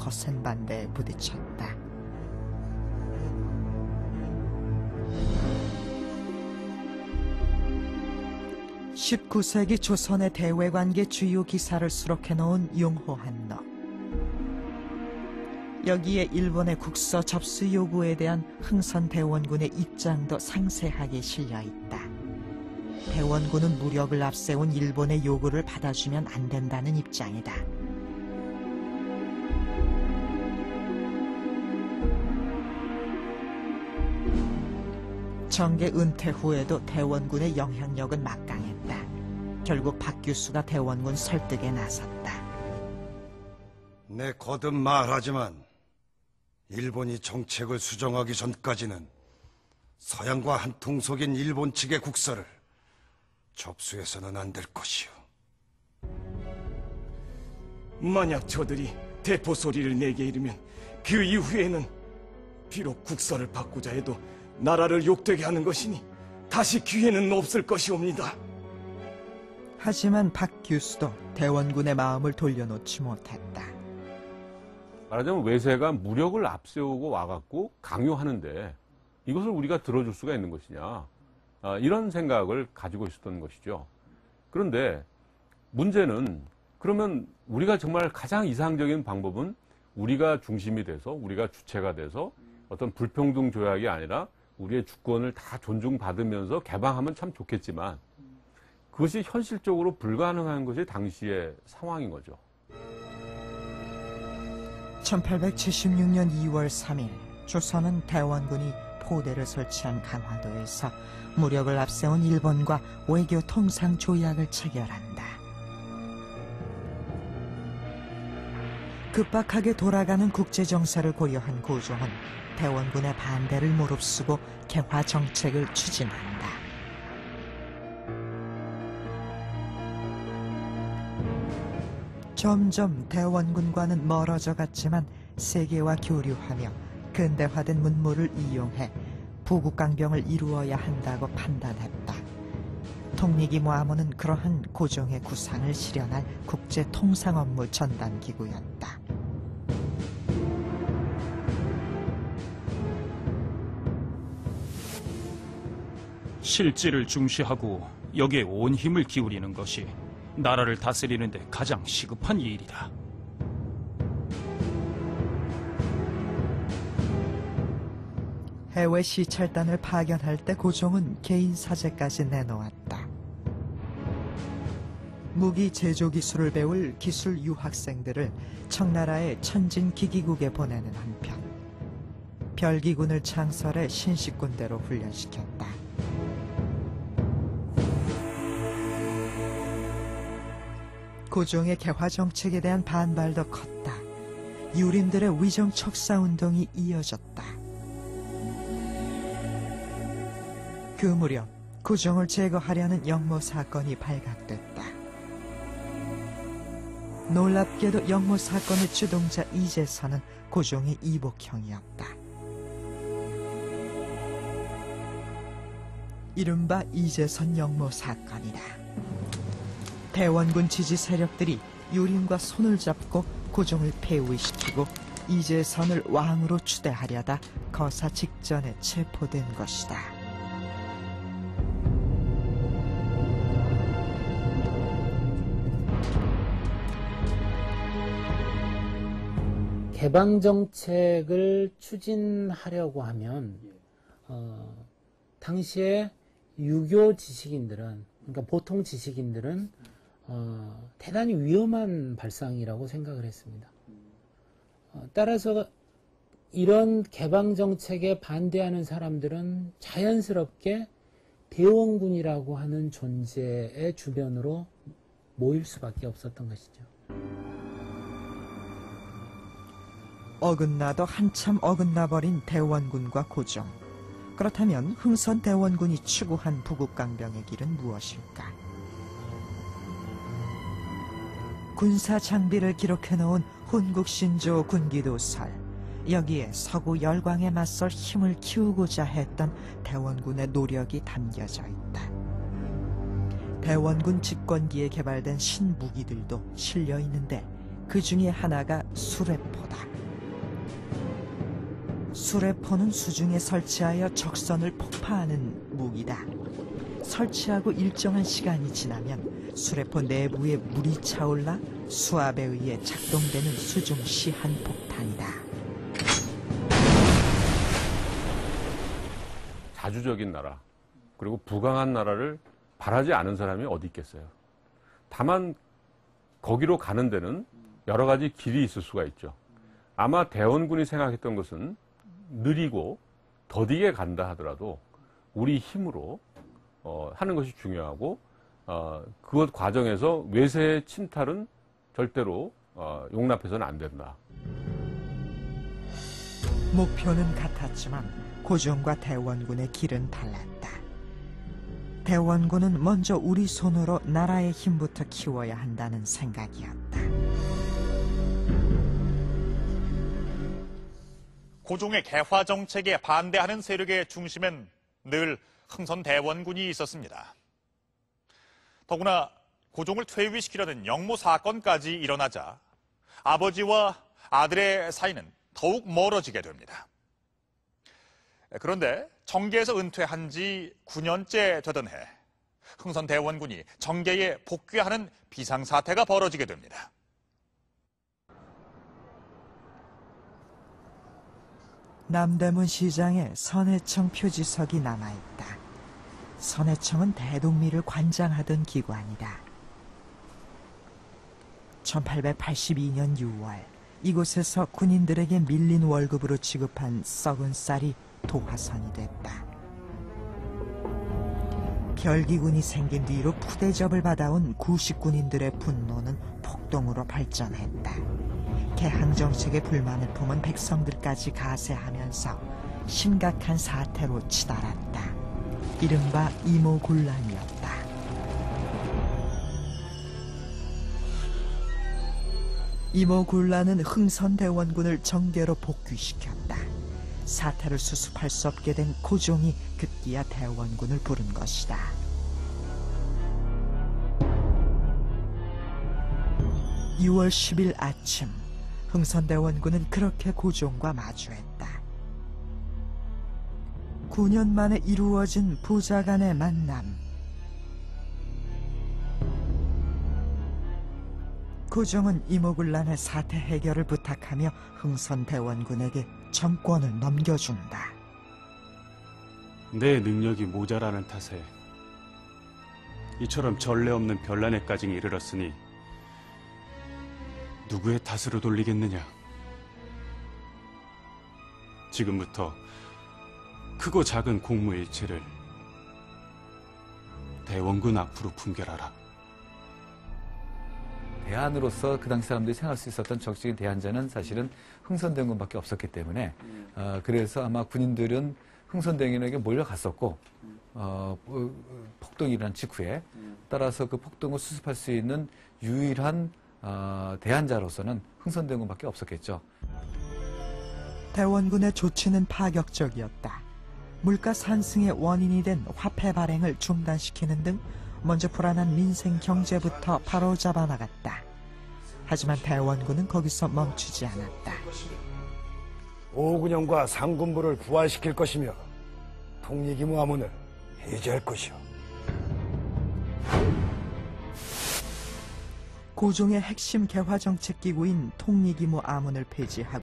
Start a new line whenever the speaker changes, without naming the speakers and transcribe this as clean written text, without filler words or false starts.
거센 반대에 부딪혔다. (19세기) 조선의 대외관계 주요 기사를 수록해 놓은 용호한너. 여기에 일본의 국서 접수 요구에 대한 흥선 대원군의 입장도 상세하게 실려 있다. 대원군은 무력을 앞세운 일본의 요구를 받아주면 안 된다는 입장이다. 정계 은퇴 후에도 대원군의 영향력은 막강했다. 결국 박규수가 대원군 설득에 나섰다.
내 거듭 말하지만 일본이 정책을 수정하기 전까지는 서양과 한통속인 일본 측의 국서를 접수해서는 안 될 것이오.
만약 저들이 대포 소리를 내게 이르면 그 이후에는 비록 국서를 바꾸자 해도 나라를 욕되게 하는 것이니 다시 기회는 없을 것이옵니다.
하지만 박규수도 대원군의 마음을 돌려놓지 못했다.
말하자면 외세가 무력을 앞세우고 와갖고 강요하는데 이것을 우리가 들어줄 수가 있는 것이냐, 이런 생각을 가지고 있었던 것이죠. 그런데 문제는, 그러면 우리가 정말 가장 이상적인 방법은 우리가 중심이 돼서, 우리가 주체가 돼서 어떤 불평등 조약이 아니라 우리의 주권을 다 존중받으면서 개방하면 참 좋겠지만 그것이 현실적으로 불가능한 것이 당시의 상황인 거죠.
1876년 2월 3일 조선은 대원군이 포대를 설치한 강화도에서 무력을 앞세운 일본과 외교 통상 조약을 체결한다. 급박하게 돌아가는 국제정세를 고려한 고종은 대원군의 반대를 무릅쓰고 개화 정책을 추진한다. 점점 대원군과는 멀어져 갔지만 세계와 교류하며 근대화된 문물을 이용해 부국강병을 이루어야 한다고 판단했다. 통리기모함은 그러한 고종의 구상을 실현할 국제통상업무 전담기구였다.
실질을 중시하고 여기에 온 힘을 기울이는 것이 나라를 다스리는 데 가장 시급한 일이다.
해외 시찰단을 파견할 때 고종은 개인 사제까지 내놓았다. 무기 제조 기술을 배울 기술 유학생들을 청나라의 천진기기국에 보내는 한편 별기군을 창설해 신식군대로 훈련시켰다. 고종의 개화 정책에 대한 반발도 컸다. 유림들의 위정 척사 운동이 이어졌다. 그 무렵 고종을 제거하려는 영모 사건이 발각됐다. 놀랍게도 영모 사건의 주동자 이재선은 고종의 이복형이었다. 이른바 이재선 영모 사건이다. 대원군 지지 세력들이 유림과 손을 잡고 고종을 폐위시키고 이재선을 왕으로 추대하려다 거사 직전에 체포된 것이다.
개방 정책을 추진하려고 하면 당시에 유교 지식인들은, 그러니까 보통 지식인들은 대단히 위험한 발상이라고 생각을 했습니다. 따라서 이런 개방 정책에 반대하는 사람들은 자연스럽게 대원군이라고 하는 존재의 주변으로 모일 수밖에 없었던 것이죠.
어긋나도 한참 어긋나버린 대원군과 고종. 그렇다면 흥선 대원군이 추구한 부국강병의 길은 무엇일까? 군사 장비를 기록해놓은 훈국신조 군기도설. 여기에 서구 열광에 맞설 힘을 키우고자 했던 대원군의 노력이 담겨져 있다. 대원군 집권기에 개발된 신무기들도 실려 있는데 그 중에 하나가 수레포다. 수레포는 수중에 설치하여 적선을 폭파하는 무기다. 설치하고 일정한 시간이 지나면 수레포 내부에 물이 차올라 수압에 의해 작동되는 수중 시한 폭탄이다.
자주적인 나라, 그리고 부강한 나라를 바라지 않은 사람이 어디 있겠어요. 다만 거기로 가는 데는 여러 가지 길이 있을 수가 있죠. 아마 대원군이 생각했던 것은 느리고 더디게 간다 하더라도 우리 힘으로 하는 것이 중요하고 그것 과정에서 외세의 침탈은 절대로 용납해서는 안 된다.
목표는 같았지만 고종과 대원군의 길은 달랐다. 대원군은 먼저 우리 손으로 나라의 힘부터 키워야 한다는 생각이었다.
고종의 개화 정책에 반대하는 세력의 중심엔 늘 흥선대원군이 있었습니다. 더구나 고종을 퇴위시키려는 영모 사건까지 일어나자 아버지와 아들의 사이는 더욱 멀어지게 됩니다. 그런데 정계에서 은퇴한 지 9년째 되던 해, 흥선대원군이 정계에 복귀하는 비상사태가 벌어지게 됩니다.
남대문 시장에 선해청 표지석이 남아있다. 선해청은 대동리를 관장하던 기관이다. 1882년 6월 이곳에서 군인들에게 밀린 월급으로 지급한 썩은 쌀이 도화선이 됐다. 별기군이 생긴 뒤로 푸대접을 받아온 구식군인들의 분노는 폭동으로 발전했다. 개항정책에 불만을 품은 백성들까지 가세하면서 심각한 사태로 치달았다. 이른바 이모곤란이었다. 이모곤란은 흥선대원군을 정계로 복귀시켰다. 사태를 수습할 수 없게 된 고종이 급기야 대원군을 부른 것이다. (6월 10일) 아침 흥선대원군은 그렇게 고종과 마주했다. 9년 만에 이루어진 부자 간의 만남. 고종은 이모곤란의 사태 해결을 부탁하며 흥선대원군에게 정권을 넘겨준다.
내 능력이 모자라는 탓에 이처럼 전례 없는 변란에까지 이르렀으니 누구의 탓으로 돌리겠느냐. 지금부터 크고 작은 공무일체를 대원군 앞으로 품결하라.
대안으로서 그 당시 사람들이 생각할 수 있었던 적극적인 대안자는 사실은 흥선대원군밖에 없었기 때문에 그래서 아마 군인들은 흥선대원군에게 몰려갔었고 폭동이 일어난 직후에 따라서 그 폭동을 수습할 수 있는 유일한 대안자로서는 흥선대원군밖에 없었겠죠.
대원군의 조치는 파격적이었다. 물가 상승의 원인이 된 화폐 발행을 중단시키는 등 먼저 불안한 민생 경제부터 바로잡아 나갔다. 하지만 대원군은 거기서 멈추지 않았다.
오군영과 상군부를 부활시킬 것이며 통리기무 아문을 해제할 것이오.
고종의 핵심 개화정책 기구인 통리기무 아문을 폐지하고